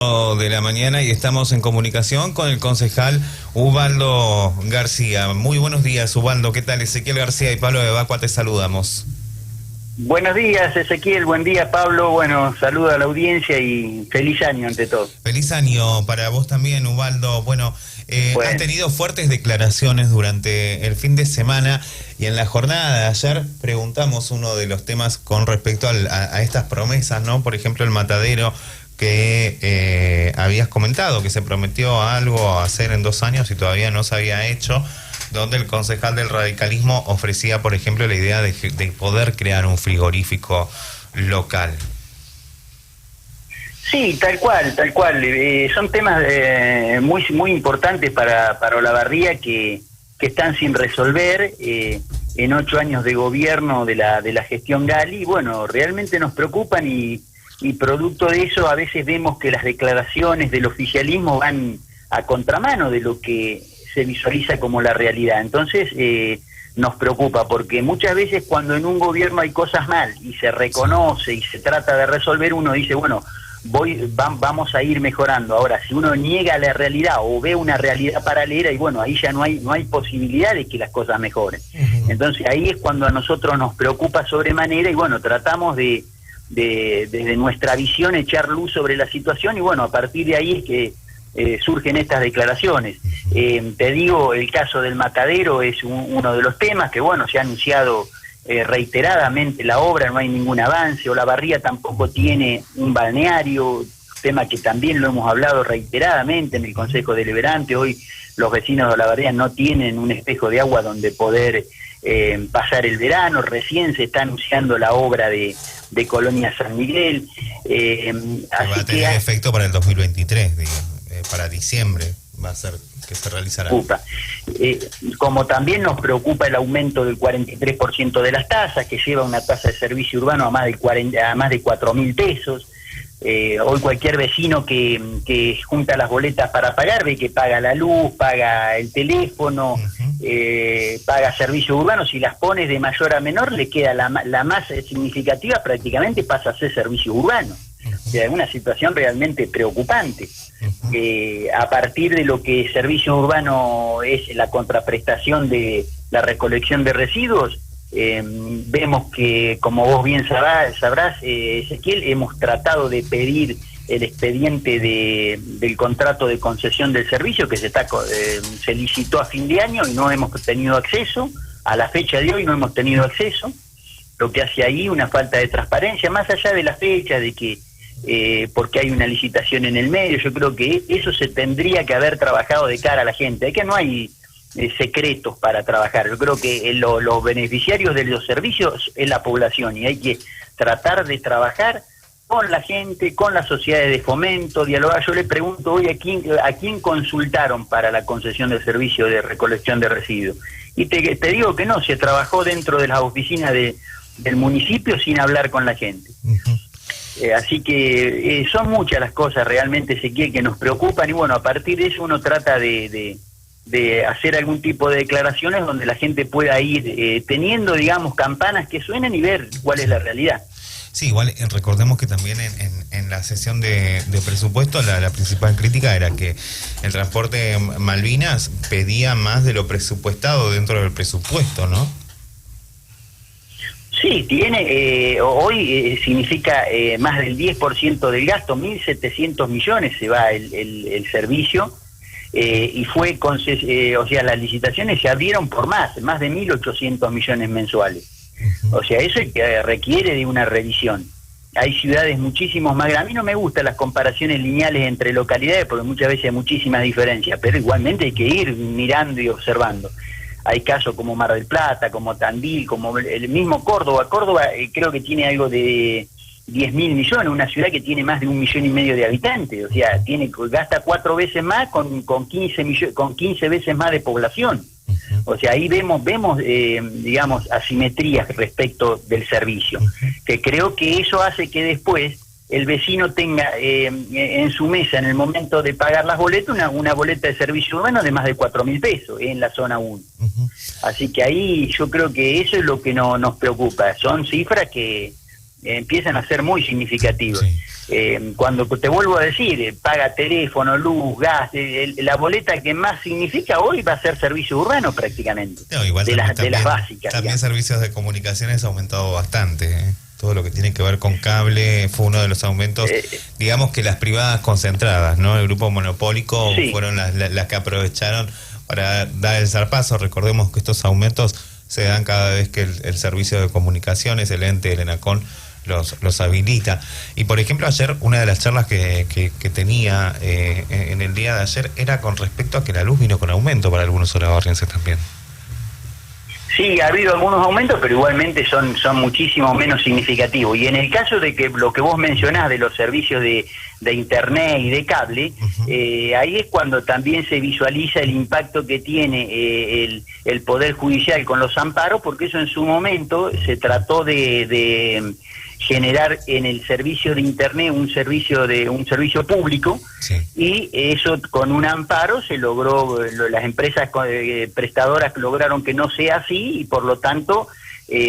De la mañana y estamos en comunicación con el concejal Ubaldo García. Muy buenos días, Ubaldo. ¿Qué tal? Ezequiel García y Pablo de Vacua te saludamos. Buenos días, Ezequiel. Buen día, Pablo. Bueno, saludo a la audiencia y feliz año ante todo. Feliz año para vos también, Ubaldo. Bueno, has tenido fuertes declaraciones durante el fin de semana y en la jornada de ayer preguntamos uno de los temas con respecto a estas promesas, ¿no? Por ejemplo, el matadero que habías comentado, que se prometió algo a hacer en 2 años y todavía no se había hecho, donde el concejal del radicalismo ofrecía, por ejemplo, la idea de poder crear un frigorífico local. Sí, tal cual. Son temas muy importantes para Olavarría que están sin resolver en 8 años de gobierno de la gestión Gali. Bueno, realmente nos preocupan y producto de eso a veces vemos que las declaraciones del oficialismo van a contramano de lo que se visualiza como la realidad. Entonces nos preocupa porque muchas veces cuando en un gobierno hay cosas mal y se reconoce y se trata de resolver, uno dice, bueno, vamos a ir mejorando. Ahora, si uno niega la realidad o ve una realidad paralela, y bueno, ahí ya no hay posibilidad de que las cosas mejoren. Entonces ahí es cuando a nosotros nos preocupa sobremanera y bueno, tratamos desde nuestra visión echar luz sobre la situación y bueno, a partir de ahí es que surgen estas declaraciones. Te digo, el caso del matadero es uno de los temas que bueno, se ha anunciado reiteradamente la obra, no hay ningún avance. Olavarría tampoco tiene un balneario, tema que también lo hemos hablado reiteradamente en el Consejo Deliberante. Hoy los vecinos de Olavarría no tienen un espejo de agua donde poder pasar el verano. Recién se está anunciando la obra de Colonia San Miguel. Va a tener efecto para el 2023, para diciembre va a ser que se realizará. Como también nos preocupa el aumento del 43% de las tasas, que lleva una tasa de servicio urbano a más de 4.000 pesos. Hoy cualquier vecino que junta las boletas para pagar ve que paga la luz, paga el teléfono, paga servicios urbanos. Si las pones de mayor a menor, le queda la más significativa, prácticamente pasa a ser servicio urbano. O sea, es una situación realmente preocupante. A partir de lo que servicio urbano es la contraprestación de la recolección de residuos, vemos que, como vos bien sabrás, Ezequiel, hemos tratado de pedir el expediente del contrato de concesión del servicio que se licitó a fin de año y no hemos tenido acceso. A la fecha de hoy no hemos tenido acceso, lo que hace ahí una falta de transparencia, más allá de la fecha, de que porque hay una licitación en el medio. Yo creo que eso se tendría que haber trabajado de cara a la gente. Es que no hay secretos para trabajar. Yo creo que los beneficiarios de los servicios es la población y hay que tratar de trabajar con la gente, con las sociedades de fomento, dialogar. Yo le pregunto hoy a quién consultaron para la concesión del servicio de recolección de residuos. Y te digo que no, se trabajó dentro de las oficinas del municipio sin hablar con la gente. Así que son muchas las cosas realmente, Ezequiel, que nos preocupan y bueno, a partir de eso uno trata de hacer algún tipo de declaraciones donde la gente pueda ir teniendo, digamos, campanas que suenen y ver cuál es la realidad. Sí, igual recordemos que también en la sesión de presupuesto la principal crítica era que el transporte Malvinas pedía más de lo presupuestado dentro del presupuesto, ¿no? Sí, hoy significa más del 10% del gasto, 1.700 millones se va el servicio, y fue, o sea, las licitaciones se abrieron por más de 1.800 millones mensuales. O sea, eso requiere de una revisión. Hay ciudades muchísimos más grandes. A mí no me gustan las comparaciones lineales entre localidades porque muchas veces hay muchísimas diferencias, pero igualmente hay que ir mirando y observando. Hay casos como Mar del Plata, como Tandil, como el mismo Córdoba. Córdoba creo que tiene algo de 10.000 millones, una ciudad que tiene más de 1,5 millones de habitantes. O sea, gasta 4 veces más con 15 veces más de población. O sea, ahí vemos digamos, asimetrías respecto del servicio, que creo que eso hace que después el vecino tenga en su mesa, en el momento de pagar las boletas, una boleta de servicio urbano de más de 4.000 pesos en la zona 1. Así que ahí yo creo que eso es lo que nos preocupa. Son cifras que empiezan a ser muy significativos. Sí. Cuando te vuelvo a decir, paga teléfono, luz, gas, la boleta que más significa hoy va a ser servicio urbano prácticamente, no, igual de las básicas. También servicios de comunicaciones ha aumentado bastante, ¿eh? Todo lo que tiene que ver con cable fue uno de los aumentos, digamos que las privadas concentradas, ¿no? El grupo monopólico sí. Fueron las que aprovecharon para dar el zarpazo. Recordemos que estos aumentos se dan cada vez que el servicio de comunicaciones, el ente, el ENACON, los habilita. Y por ejemplo, ayer una de las charlas que tenía en el día de ayer era con respecto a que la luz vino con aumento para algunos olavarrienses también. Sí, ha habido algunos aumentos, pero igualmente son muchísimo menos significativos. Y en el caso de que lo que vos mencionás de los servicios de internet y de cable, ahí es cuando también se visualiza el impacto que tiene el Poder Judicial con los amparos, porque eso en su momento se trató de generar en el servicio de internet un servicio público, sí. Y eso con un amparo se logró, las empresas prestadoras lograron que no sea así y por lo tanto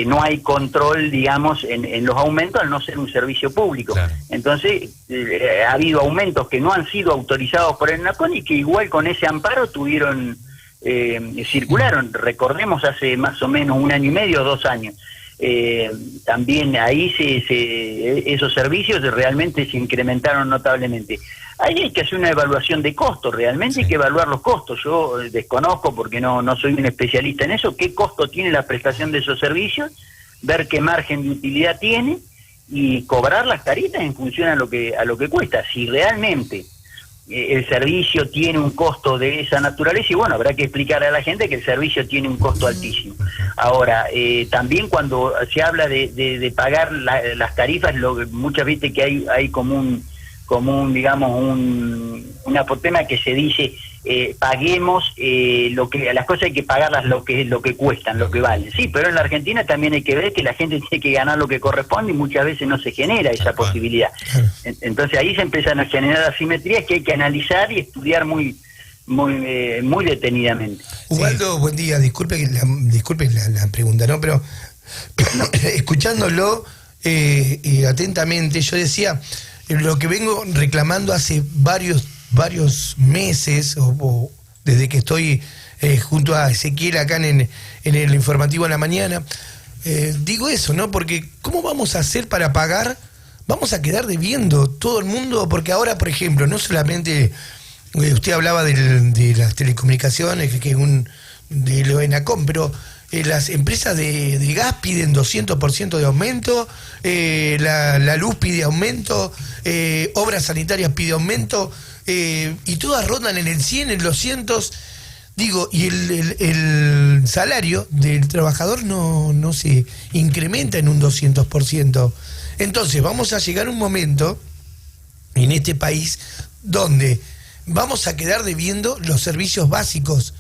no hay control, digamos, en los aumentos al no ser un servicio público. Claro. Entonces ha habido aumentos que no han sido autorizados por el ENACON y que igual con ese amparo circularon. Recordemos hace más o menos 1 año y medio, 2 años. También ahí esos servicios realmente se incrementaron notablemente. Ahí hay que hacer una evaluación de costos, realmente sí. Hay que evaluar los costos. Yo desconozco, porque no soy un especialista en eso, qué costo tiene la prestación de esos servicios, ver qué margen de utilidad tiene y cobrar las tarifas en función a lo que cuesta. Si realmente el servicio tiene un costo de esa naturaleza, y bueno, habrá que explicar a la gente que el servicio tiene un costo altísimo. Ahora, también cuando se habla de pagar las tarifas, muchas veces que hay como un digamos, un apotema que se dice, paguemos las cosas hay que pagarlas lo que cuestan, lo que valen. Sí, pero en la Argentina también hay que ver que la gente tiene que ganar lo que corresponde y muchas veces no se genera esa posibilidad. Entonces ahí se empiezan a generar asimetrías que hay que analizar y estudiar muy detenidamente. Ubaldo, buen día. Disculpe la pregunta, ¿no? Pero escuchándolo atentamente, yo decía lo que vengo reclamando hace varios meses, o desde que estoy junto a Ezequiel acá en el informativo en la mañana, digo eso, ¿no? Porque ¿cómo vamos a hacer para pagar? Vamos a quedar debiendo todo el mundo, porque ahora, por ejemplo, no solamente usted hablaba de las telecomunicaciones, que es de lo ENACOM, pero las empresas de gas piden 200% de aumento, la luz pide aumento, obras sanitarias pide aumento, y todas rondan en el 100, en los 200, digo, y el salario del trabajador no se incrementa en un 200%. Entonces vamos a llegar a un momento en este país donde vamos a quedar debiendo los servicios básicos,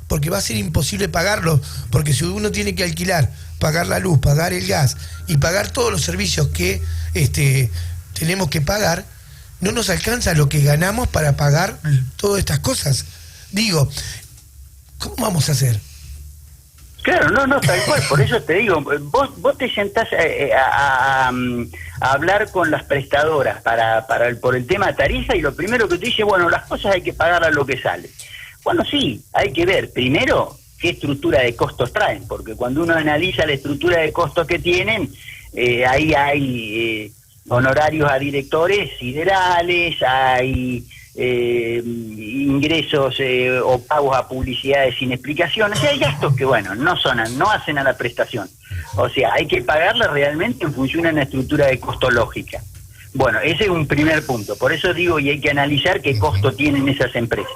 porque va a ser imposible pagarlos, porque si uno tiene que alquilar, pagar la luz, pagar el gas y pagar todos los servicios que tenemos que pagar, no nos alcanza lo que ganamos para pagar todas estas cosas. Digo, ¿cómo vamos a hacer? Claro, no, tal cual, por eso te digo, vos te sentás a hablar con las prestadoras por el tema de tarifa y lo primero que te dice, bueno, las cosas hay que pagar a lo que sale. Bueno, sí, hay que ver primero qué estructura de costos traen, porque cuando uno analiza la estructura de costos que tienen, ahí hay honorarios a directores siderales, hay ingresos o pagos a publicidades sin explicaciones, y hay gastos que, bueno, no hacen a la prestación. O sea, hay que pagarla realmente en función de una estructura de costo lógica. Bueno, ese es un primer punto. Por eso digo, y hay que analizar qué costo tienen esas empresas.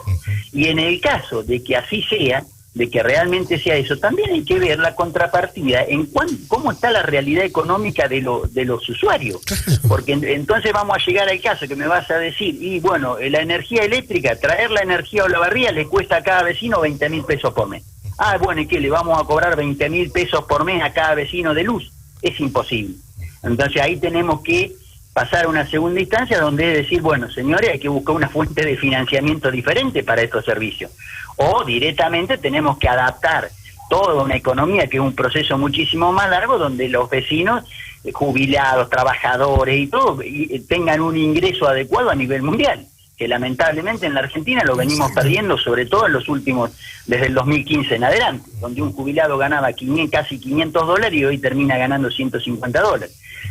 Y en el caso de que así sea, de que realmente sea eso, también hay que ver la contrapartida en cómo está la realidad económica de los usuarios. Porque entonces vamos a llegar al caso que me vas a decir, y bueno, la energía eléctrica, traer la energía a Olavarría le cuesta a cada vecino 20.000 pesos por mes. Ah, bueno, ¿y qué? ¿Le vamos a cobrar 20.000 pesos por mes a cada vecino de luz? Es imposible. Entonces ahí tenemos que pasar a una segunda instancia donde es decir, bueno, señores, hay que buscar una fuente de financiamiento diferente para estos servicios. O directamente tenemos que adaptar toda una economía, que es un proceso muchísimo más largo, donde los vecinos jubilados, trabajadores y todo, y tengan un ingreso adecuado a nivel mundial, que lamentablemente en la Argentina lo venimos perdiendo, sobre todo en los últimos, desde el 2015 en adelante, donde un jubilado ganaba casi $500 y hoy termina ganando $150.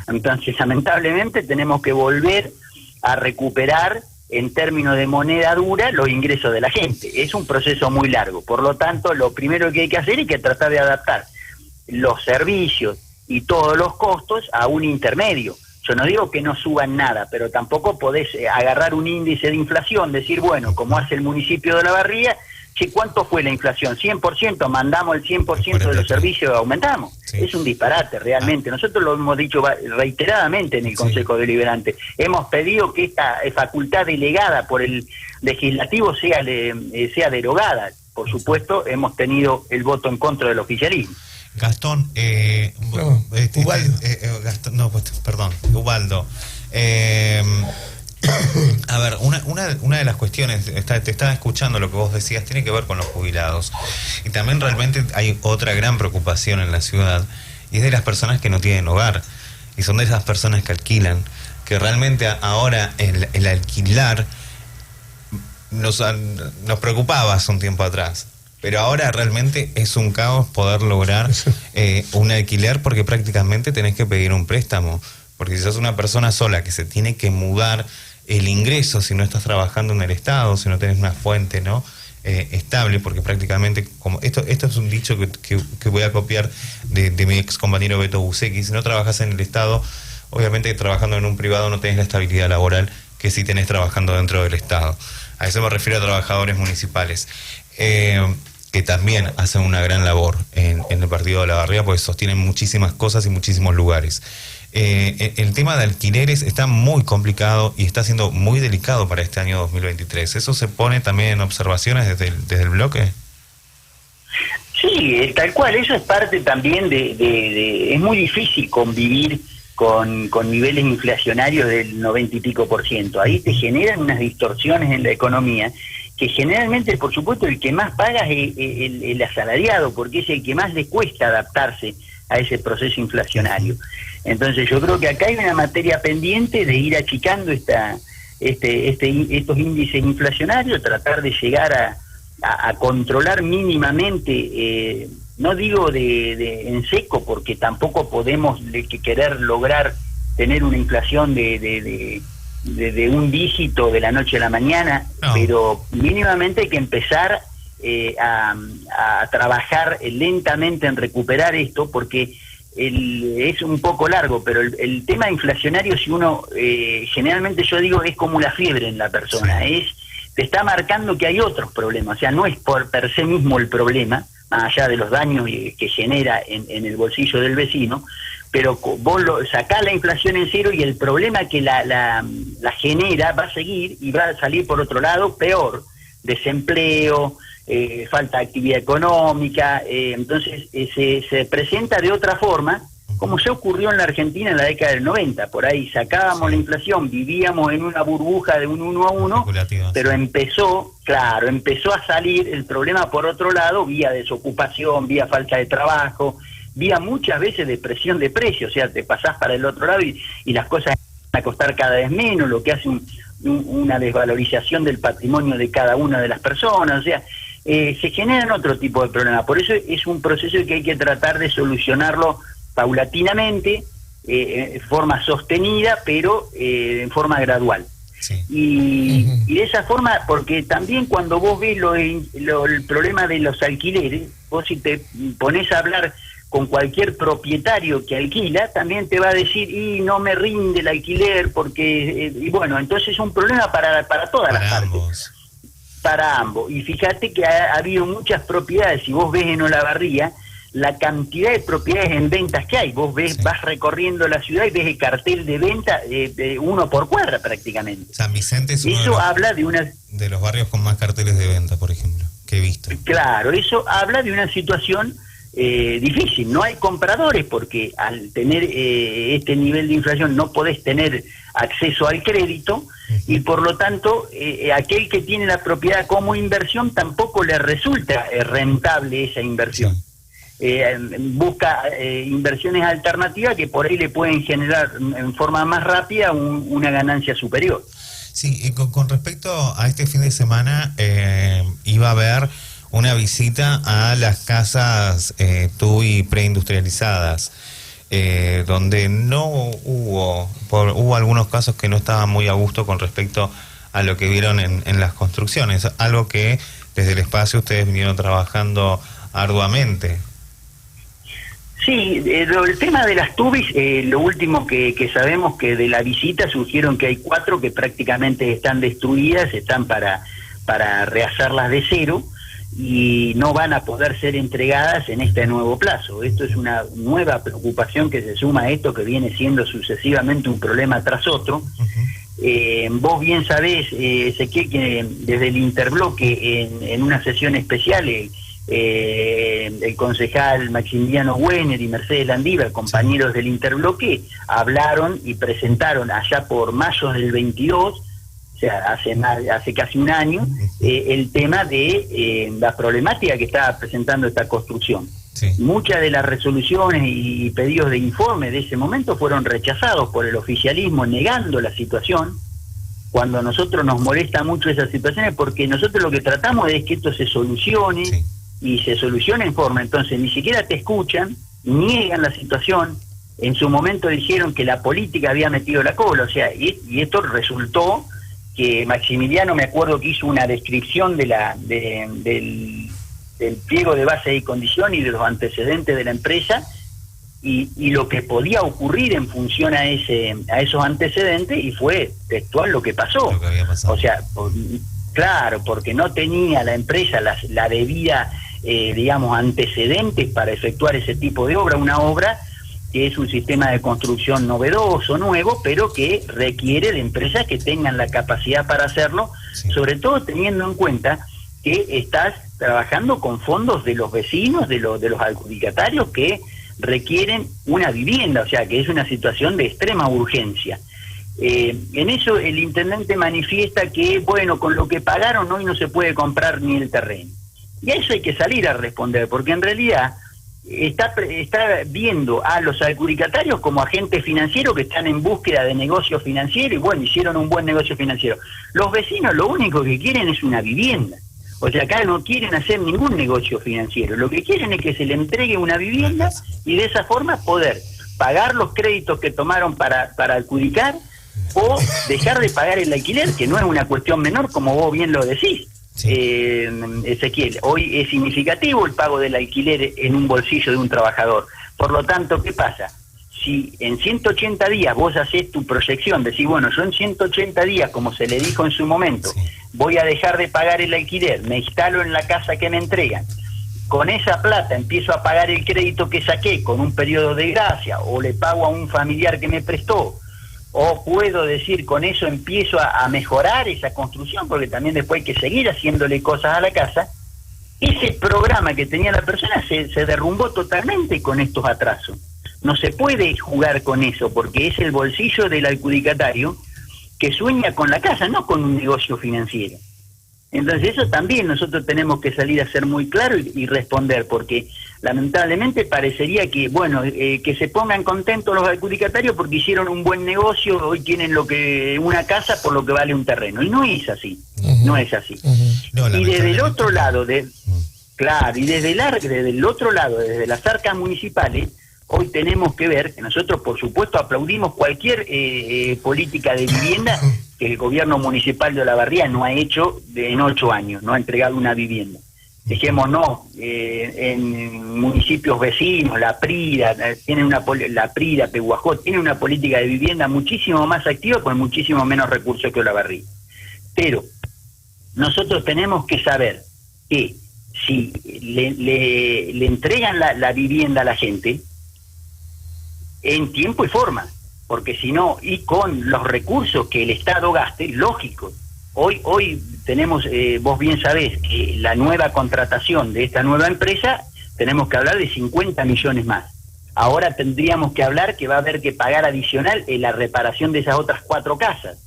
Entonces, lamentablemente, tenemos que volver a recuperar, en términos de moneda dura, los ingresos de la gente. Es un proceso muy largo. Por lo tanto, lo primero que hay que hacer es que tratar de adaptar los servicios y todos los costos a un intermedio. Yo no digo que no suban nada, pero tampoco podés agarrar un índice de inflación, decir, bueno, como hace el municipio de Olavarría, che, ¿cuánto fue la inflación? 100%, mandamos el 100% de los servicios, aumentamos. Sí. Es un disparate realmente. Nosotros lo hemos dicho reiteradamente en el Consejo Deliberante. Hemos pedido que esta facultad delegada por el legislativo sea derogada. Por supuesto, hemos tenido el voto en contra del oficialismo. Gastón, Ubaldo. A ver, una de las cuestiones, te estaba escuchando lo que vos decías, tiene que ver con los jubilados. Y también realmente hay otra gran preocupación en la ciudad, y es de las personas que no tienen hogar. Y son de esas personas que alquilan, que realmente ahora el alquilar nos preocupaba hace un tiempo atrás. Pero ahora realmente es un caos poder lograr un alquiler, porque prácticamente tenés que pedir un préstamo. Porque si sos una persona sola que se tiene que mudar, el ingreso, si no estás trabajando en el Estado, si no tenés una fuente estable, porque prácticamente, como esto es un dicho que voy a copiar de mi ex compañero Beto Busecki, si no trabajas en el Estado, obviamente trabajando en un privado no tenés la estabilidad laboral que si tenés trabajando dentro del Estado. A eso me refiero a trabajadores municipales. Que también hacen una gran labor en el partido de Olavarría, porque sostienen muchísimas cosas y muchísimos lugares. El tema de alquileres está muy complicado y está siendo muy delicado para este año 2023. ¿Eso se pone también en observaciones desde el bloque? Sí, tal cual. Eso es parte también es muy difícil convivir con niveles inflacionarios del 90 y pico %. Ahí te generan unas distorsiones en la economía que generalmente, por supuesto, el que más paga es el asalariado, porque es el que más le cuesta adaptarse a ese proceso inflacionario. Entonces yo creo que acá hay una materia pendiente de ir achicando estos índices inflacionarios, tratar de llegar a controlar mínimamente, no digo en seco, porque tampoco podemos querer lograr tener una inflación de un dígito de la noche a la mañana, no. Pero mínimamente hay que empezar a trabajar lentamente en recuperar esto, porque es un poco largo, pero el tema inflacionario, si uno generalmente yo digo, es como la fiebre en la persona, sí. Te está marcando que hay otros problemas, o sea, no es por per se mismo el problema, más allá de los daños que genera en el bolsillo del vecino, pero vos sacás la inflación en cero y el problema que la genera va a seguir y va a salir por otro lado peor: desempleo, falta de actividad económica. Entonces se presenta de otra forma, como ya ocurrió en la Argentina en la década del 90. Por ahí sacábamos la inflación, vivíamos en una burbuja de un 1 a 1, pero empezó a salir el problema por otro lado, vía desocupación, vía falta de trabajo, vía muchas veces depresión de precios. O sea, te pasás para el otro lado y las cosas van a costar cada vez menos, lo que hace una desvalorización del patrimonio de cada una de las personas. O sea, se generan otro tipo de problemas. Por eso es un proceso que hay que tratar de solucionarlo paulatinamente, en forma sostenida, pero en forma gradual. Sí. Y de esa forma, porque también cuando vos ves el problema de los alquileres, vos si te pones a hablar con cualquier propietario que alquila, también te va a decir, y no me rinde el alquiler, porque, y bueno, entonces es un problema para todas las partes. Para ambos. Y fíjate que ha habido muchas propiedades, si vos ves en Olavarría, la cantidad de propiedades en ventas que hay. Vos ves, sí. Vas recorriendo la ciudad y ves el cartel de venta de uno por cuadra prácticamente. San Vicente es uno habla de los barrios con más carteles de venta, por ejemplo, que he visto. Claro, eso habla de una situación difícil. No hay compradores porque al tener este nivel de inflación no podés tener acceso al crédito, y por lo tanto aquel que tiene la propiedad como inversión tampoco le resulta rentable esa inversión. Sí. busca inversiones alternativas que por ahí le pueden generar en forma más rápida una ganancia superior. Sí, y con respecto a este fin de semana, iba a haber una visita a las casas TUI preindustrializadas, donde no hubo algunos casos que no estaban muy a gusto con respecto a lo que vieron en las construcciones, algo que desde el espacio ustedes vinieron trabajando arduamente. Sí, el tema de las TUBIs, lo último que sabemos que de la visita surgieron que hay 4 que prácticamente están destruidas, están para rehacerlas de cero y no van a poder ser entregadas en este nuevo plazo. Esto es una nueva preocupación que se suma a esto que viene siendo sucesivamente un problema tras otro. Vos bien sabés, Ezequiel, que desde el interbloque en una sesión especial el concejal Maximiliano Wenner y Mercedes Landívar, compañeros del interbloque, hablaron y presentaron allá por mayo del 22, o sea, hace casi un año, el tema de la problemática que estaba presentando esta construcción. Sí. Muchas de las resoluciones y pedidos de informe de ese momento fueron rechazados por el oficialismo, negando la situación. Cuando a nosotros nos molesta mucho esas situaciones, porque nosotros lo que tratamos es que esto se solucione, sí, y se soluciona en forma. Entonces ni siquiera te escuchan, niegan la situación. En su momento dijeron que la política había metido la cola, o sea, y esto resultó que Maximiliano, me acuerdo que hizo una descripción del pliego de base y condición y de los antecedentes de la empresa y lo que podía ocurrir en función a esos antecedentes, y fue textual lo que pasó. Lo que había pasado. O sea, claro, porque no tenía la empresa la debida, digamos, antecedentes para efectuar ese tipo de obra, una obra que es un sistema de construcción novedoso, nuevo, pero que requiere de empresas que tengan la capacidad para hacerlo, sí, sobre todo teniendo en cuenta que estás trabajando con fondos de los vecinos, de los adjudicatarios que requieren una vivienda, o sea que es una situación de extrema urgencia. En eso el intendente manifiesta que, bueno, con lo que pagaron hoy no se puede comprar ni el terreno. Y a eso hay que salir a responder, porque en realidad está viendo a los adjudicatarios como agentes financieros que están en búsqueda de negocio financiero y, bueno, hicieron un buen negocio financiero. Los vecinos lo único que quieren es una vivienda. O sea, acá no quieren hacer ningún negocio financiero. Lo que quieren es que se le entregue una vivienda y de esa forma poder pagar los créditos que tomaron para adjudicar o dejar de pagar el alquiler, que no es una cuestión menor, como vos bien lo decís. Sí. Ezequiel, hoy es significativo el pago del alquiler en un bolsillo de un trabajador. Por lo tanto, ¿qué pasa? Si en 180 días vos hacés tu proyección, decís, bueno, yo en 180 días, como se le dijo en su momento, sí, voy a dejar de pagar el alquiler, me instalo en la casa que me entregan, con esa plata empiezo a pagar el crédito que saqué con un periodo de gracia, o le pago a un familiar que me prestó, o puedo decir, con eso empiezo a mejorar esa construcción, porque también después hay que seguir haciéndole cosas a la casa. Ese programa que tenía la persona se derrumbó totalmente con estos atrasos. No se puede jugar con eso, porque es el bolsillo del adjudicatario que sueña con la casa, no con un negocio financiero. Entonces eso también nosotros tenemos que salir a ser muy claros y responder, porque lamentablemente parecería que, bueno, que se pongan contentos los adjudicatarios porque hicieron un buen negocio, hoy tienen una casa por lo que vale un terreno, y no es así, no es así. No, y desde el otro lado, claro, y desde el otro lado, desde las arcas municipales, hoy tenemos que ver que nosotros, por supuesto, aplaudimos cualquier política de vivienda que el gobierno municipal de Olavarría no ha hecho en 8 años, no ha entregado una vivienda. Dejémonos, en municipios vecinos, La Prida, Peguajó, tiene una política de vivienda muchísimo más activa con muchísimo menos recursos que Olavarría. Pero nosotros tenemos que saber que si le entregan la vivienda a la gente, en tiempo y forma, porque si no, y con los recursos que el Estado gaste, lógico. Hoy tenemos, vos bien sabés, que la nueva contratación de esta nueva empresa, tenemos que hablar de 50 millones más. Ahora tendríamos que hablar que va a haber que pagar adicional en la reparación de esas otras 4 casas.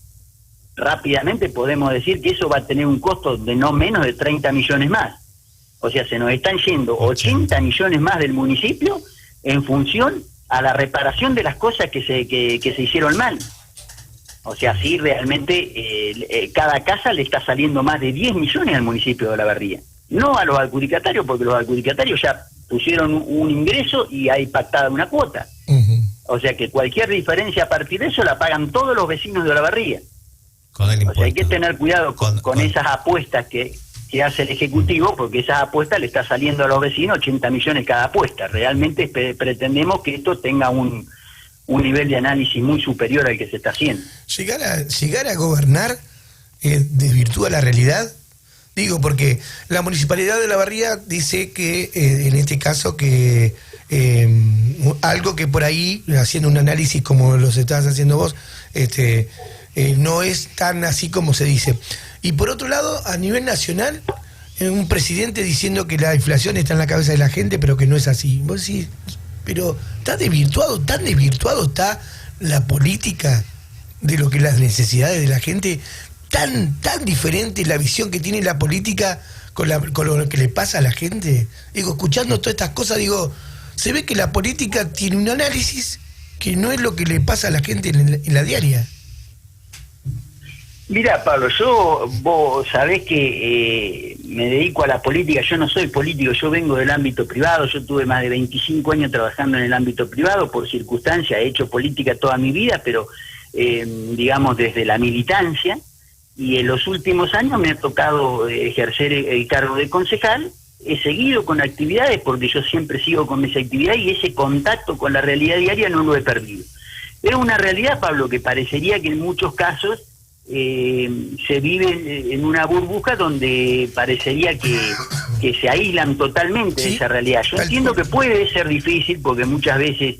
Rápidamente podemos decir que eso va a tener un costo de no menos de 30 millones más. O sea, se nos están yendo 80 millones más del municipio en función a la reparación de las cosas que se hicieron mal. O sea, sí, realmente cada casa le está saliendo más de 10 millones al municipio de Olavarría. No a los adjudicatarios, porque los adjudicatarios ya pusieron un ingreso y hay pactada una cuota. O sea que cualquier diferencia a partir de eso la pagan todos los vecinos de Olavarría. Con el impuesto. O sea, hay que tener cuidado con esas apuestas que hace el Ejecutivo, porque esas apuestas le está saliendo a los vecinos 80 millones cada apuesta. Realmente pretendemos que esto tenga un nivel de análisis muy superior al que se está haciendo. Llegar a gobernar desvirtúa la realidad. Digo, porque la Municipalidad de Olavarría dice que, en este caso, que algo que por ahí, haciendo un análisis como los estás haciendo vos, no es tan así como se dice. Y por otro lado, a nivel nacional, un presidente diciendo que la inflación está en la cabeza de la gente, pero que no es así. Vos decís, pero tan desvirtuado está la política de lo que las necesidades de la gente, tan diferente la visión que tiene la política con lo que le pasa a la gente. Digo, escuchando todas estas cosas, digo, se ve que la política tiene un análisis que no es lo que le pasa a la gente en la diaria. Mira, Pablo, vos sabés que me dedico a la política. Yo no soy político, yo vengo del ámbito privado. Yo tuve más de 25 años trabajando en el ámbito privado, por circunstancia, he hecho política toda mi vida, pero digamos desde la militancia, y en los últimos años me ha tocado ejercer el cargo de concejal. He seguido con actividades porque yo siempre sigo con mis actividades, y ese contacto con la realidad diaria no lo he perdido. Es una realidad, Pablo, que parecería que en muchos casos se vive en una burbuja donde parecería que se aíslan totalmente de esa realidad. Yo entiendo que puede ser difícil porque muchas veces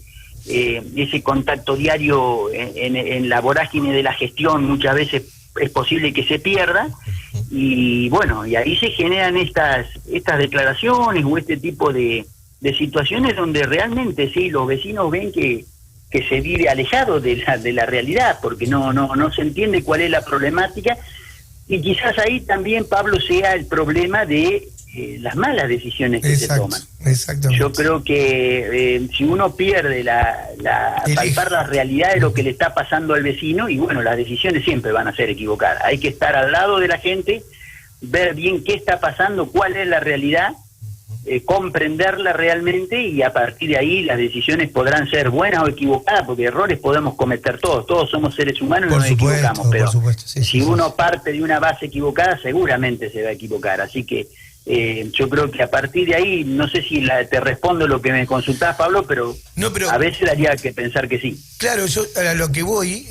ese contacto diario en la vorágine de la gestión muchas veces es posible que se pierda, y bueno, y ahí se generan estas declaraciones o este tipo de situaciones donde realmente sí, los vecinos ven que se vive alejado de la realidad, porque no se entiende cuál es la problemática, y quizás ahí también, Pablo, sea el problema de las malas decisiones que se toman. Exactamente. Yo creo que si uno pierde palpar la realidad de lo que le está pasando al vecino, y bueno, las decisiones siempre van a ser equivocadas. Hay que estar al lado de la gente, ver bien qué está pasando, cuál es la realidad, comprenderla realmente, y a partir de ahí las decisiones podrán ser buenas o equivocadas, porque errores podemos cometer todos somos seres humanos y nos equivocamos, pero si uno parte de una base equivocada seguramente se va a equivocar, así que yo creo que a partir de ahí, no sé si te respondo lo que me consultás, Pablo, pero a veces daría que pensar que sí. Claro, yo a lo que voy,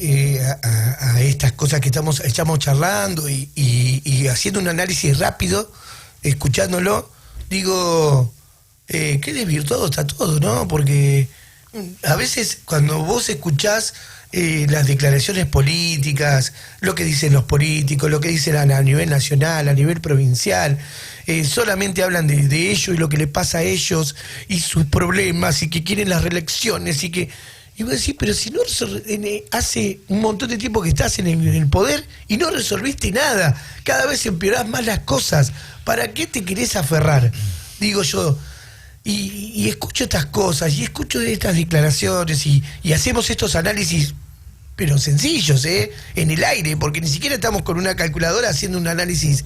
a estas cosas que estamos charlando y haciendo un análisis rápido, escuchándolo, digo, qué desvirtuado está todo, ¿no? Porque a veces cuando vos escuchás las declaraciones políticas, lo que dicen los políticos, lo que dicen a nivel nacional, a nivel provincial, solamente hablan de ellos y lo que le pasa a ellos y sus problemas y que quieren las reelecciones y vos decís, pero si no hace un montón de tiempo que estás en el poder y no resolviste nada, cada vez empeorás más las cosas, ¿para qué te querés aferrar? Digo yo, y escucho estas cosas, y escucho estas declaraciones, y hacemos estos análisis, pero sencillos, en el aire, porque ni siquiera estamos con una calculadora haciendo un análisis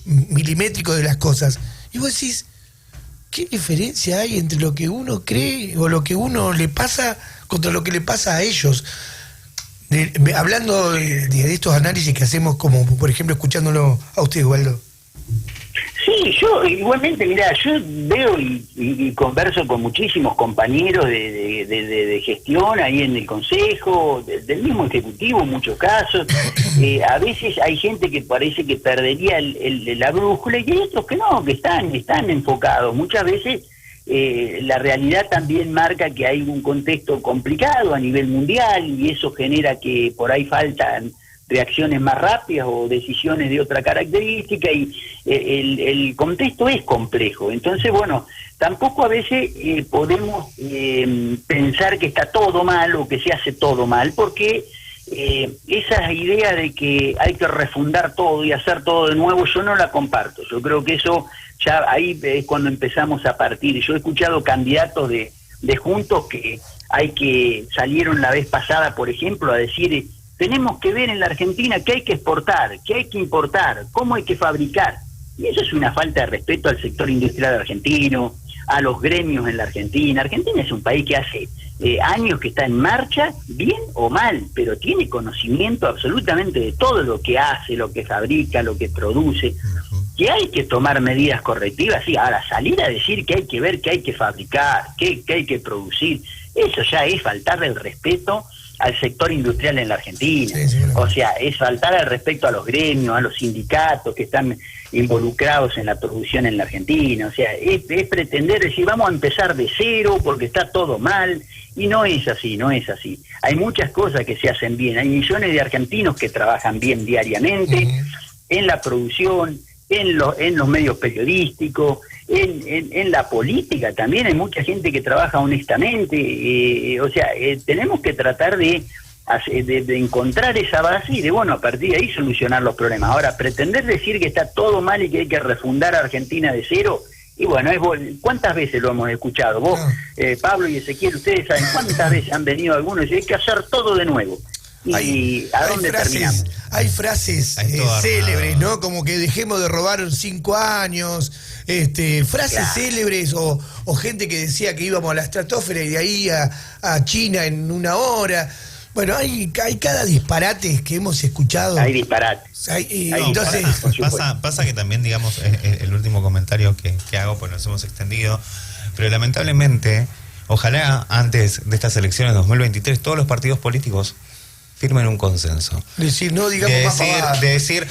milimétrico de las cosas. Y vos decís, ¿qué diferencia hay entre lo que uno cree o lo que uno le pasa contra lo que le pasa a ellos? Hablando de estos análisis que hacemos, como por ejemplo escuchándolo a usted, Waldo. Sí, yo igualmente, mirá, yo veo y converso con muchísimos compañeros de gestión ahí en el consejo, del mismo ejecutivo en muchos casos. A veces hay gente que parece que perdería la brújula, y hay otros que no, que están enfocados. Muchas veces la realidad también marca que hay un contexto complicado a nivel mundial, y eso genera que por ahí faltan reacciones más rápidas o decisiones de otra característica, y el contexto es complejo. Entonces, bueno, tampoco a veces podemos pensar que está todo mal o que se hace todo mal, porque esa idea de que hay que refundar todo y hacer todo de nuevo, yo no la comparto. Yo creo que eso ya ahí es cuando empezamos a partir. Yo he escuchado candidatos de Juntos que salieron la vez pasada, por ejemplo, a decir tenemos que ver en la Argentina qué hay que exportar, qué hay que importar, cómo hay que fabricar. Y eso es una falta de respeto al sector industrial argentino, a los gremios en la Argentina. Argentina es un país que hace años que está en marcha, bien o mal, pero tiene conocimiento absolutamente de todo lo que hace, lo que fabrica, lo que produce. Que hay que tomar medidas correctivas, sí. Ahora, salir a decir que hay que ver qué hay que fabricar, qué hay que producir, eso ya es faltarle el respeto al sector industrial en la Argentina. Sí, o sea, es faltar el respeto a los gremios, a los sindicatos que están involucrados en la producción en la Argentina. O sea, es pretender decir vamos a empezar de cero porque está todo mal, y no es así, no es así. Hay muchas cosas que se hacen bien, hay millones de argentinos que trabajan bien diariamente en la producción, en los medios periodísticos, en la política también hay mucha gente que trabaja honestamente. O sea, tenemos que tratar de encontrar esa base y de, bueno, a partir de ahí solucionar los problemas. Ahora, pretender decir que está todo mal y que hay que refundar a Argentina de cero, y bueno, ¿cuántas veces lo hemos escuchado? Vos, Pablo y Ezequiel, ustedes saben cuántas veces han venido algunos y dicen hay que hacer todo de nuevo. ¿Y a dónde terminamos? Hay frases célebres, ¿no? Como que dejemos de robar 5 años, frases célebres, o gente que decía que íbamos a la estratosfera y de ahí a China en 1 hora. Bueno, hay cada disparate que hemos escuchado. Hay disparates. Entonces, pasa que también, digamos, el último comentario que hago, pues nos hemos extendido, pero lamentablemente, ojalá antes de estas elecciones 2023 todos los partidos políticos firmen un consenso. Decir, no digamos más de decir,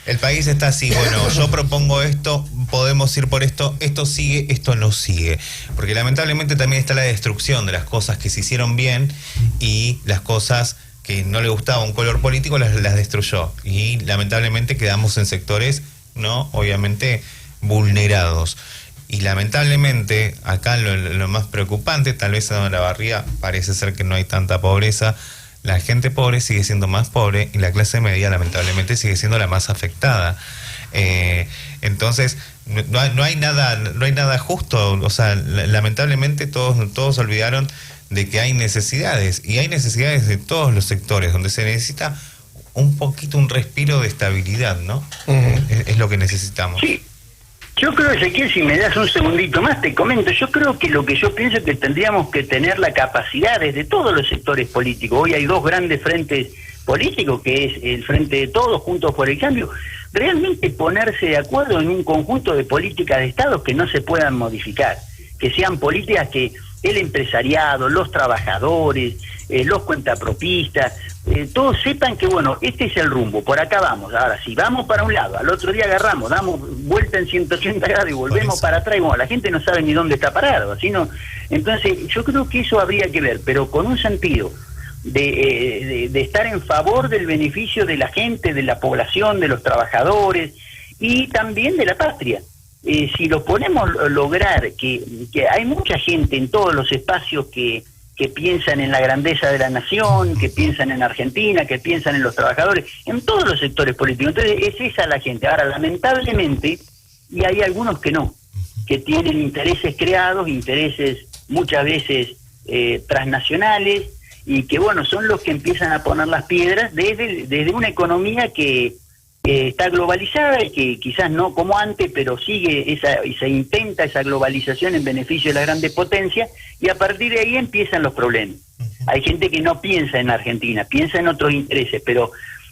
el país está así, bueno, yo propongo esto, podemos ir por esto, esto sigue, esto no sigue. Porque lamentablemente también está la destrucción de las cosas que se hicieron bien y las cosas que no le gustaba un color político las destruyó. Y lamentablemente quedamos en sectores, ¿no? Obviamente vulnerados. Y lamentablemente, acá lo más preocupante, tal vez en Olavarría parece ser que no hay tanta pobreza. La gente pobre sigue siendo más pobre y la clase media lamentablemente sigue siendo la más afectada. Entonces no hay nada justo. O sea, lamentablemente todos olvidaron de que hay necesidades, y hay necesidades de todos los sectores donde se necesita un respiro de estabilidad, ¿no? Es lo que necesitamos. Sí. Yo creo, Ezequiel, si me das un segundito más, te comento. Yo creo que lo que yo pienso es que tendríamos que tener la capacidad desde todos los sectores políticos. Hoy hay 2 grandes frentes políticos, que es el Frente de Todos, Juntos por el Cambio, realmente ponerse de acuerdo en un conjunto de políticas de Estado que no se puedan modificar, que sean políticas que el empresariado, los trabajadores, los cuentapropistas, todos sepan que, bueno, este es el rumbo, por acá vamos. Ahora, si vamos para un lado, al otro día agarramos, damos vuelta en 180 grados y volvemos para atrás, y bueno, la gente no sabe ni dónde está parado, así no. Entonces, yo creo que eso habría que ver, pero con un sentido de estar en favor del beneficio de la gente, de la población, de los trabajadores y también de la patria. Si lo podemos lograr, que hay mucha gente en todos los espacios que piensan en la grandeza de la nación, que piensan en Argentina, que piensan en los trabajadores, en todos los sectores políticos. Entonces es esa la gente. Ahora, lamentablemente, y hay algunos que no, que tienen intereses creados, intereses muchas veces transnacionales, y que, bueno, son los que empiezan a poner las piedras desde una economía que está globalizada y que quizás no como antes, pero sigue y se intenta esa globalización en beneficio de las grandes potencias, y a partir de ahí empiezan los problemas. Hay gente que no piensa en Argentina, piensa en otros intereses, pero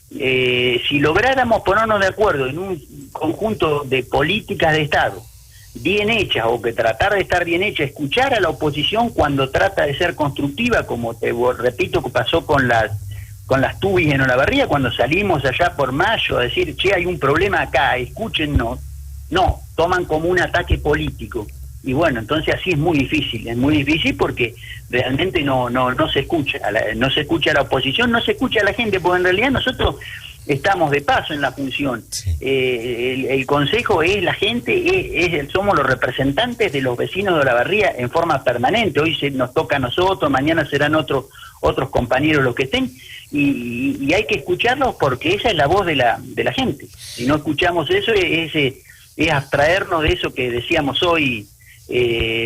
si lográramos ponernos de acuerdo en un conjunto de políticas de Estado bien hechas, o que tratar de estar bien hechas, escuchar a la oposición cuando trata de ser constructiva, como te repito que pasó con las tubis en Olavarría, cuando salimos allá por mayo a decir, che, hay un problema acá, escúchennos. No, toman como un ataque político. Y bueno, entonces así es muy difícil porque realmente no se escucha, no se escucha a la oposición, no se escucha a la gente, porque en realidad nosotros estamos de paso en la función. Sí. El consejo es la gente, somos los representantes de los vecinos de Olavarría en forma permanente. Hoy nos toca a nosotros, mañana serán otros compañeros los que estén, y hay que escucharlos porque esa es la voz de la gente. Si no escuchamos eso, es abstraernos de eso que decíamos hoy,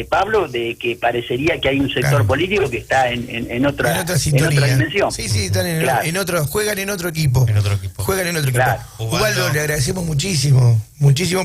Pablo, de que parecería que hay un sector político que está en otra dimensión. Sí, están en otro, juegan en otro equipo. Juegan en otro equipo. Claro. Ubaldo, le agradecemos muchísimo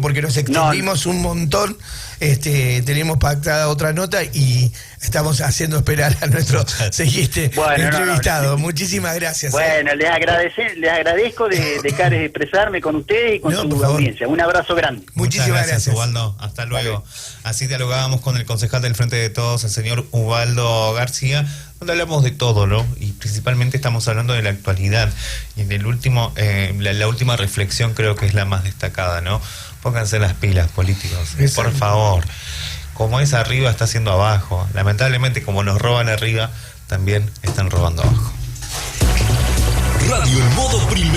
porque nos extendimos un montón. Tenemos pactada otra nota y estamos haciendo esperar a nuestro siguiente entrevistado. Muchísimas gracias. Bueno, les agradezco de dejar de expresarme con ustedes y con su audiencia. Un abrazo grande. Muchísimas gracias, Ubaldo. Hasta luego. Así dialogábamos con el concejal del Frente de Todos, el señor Ubaldo García, donde hablamos de todo, ¿no? Y principalmente estamos hablando de la actualidad. Y en el último, la última reflexión creo que es la más destacada, ¿no? Pónganse las pilas, políticos, por favor. Como es arriba, está haciendo abajo. Lamentablemente, como nos roban arriba, también están robando abajo. Radio en modo primero.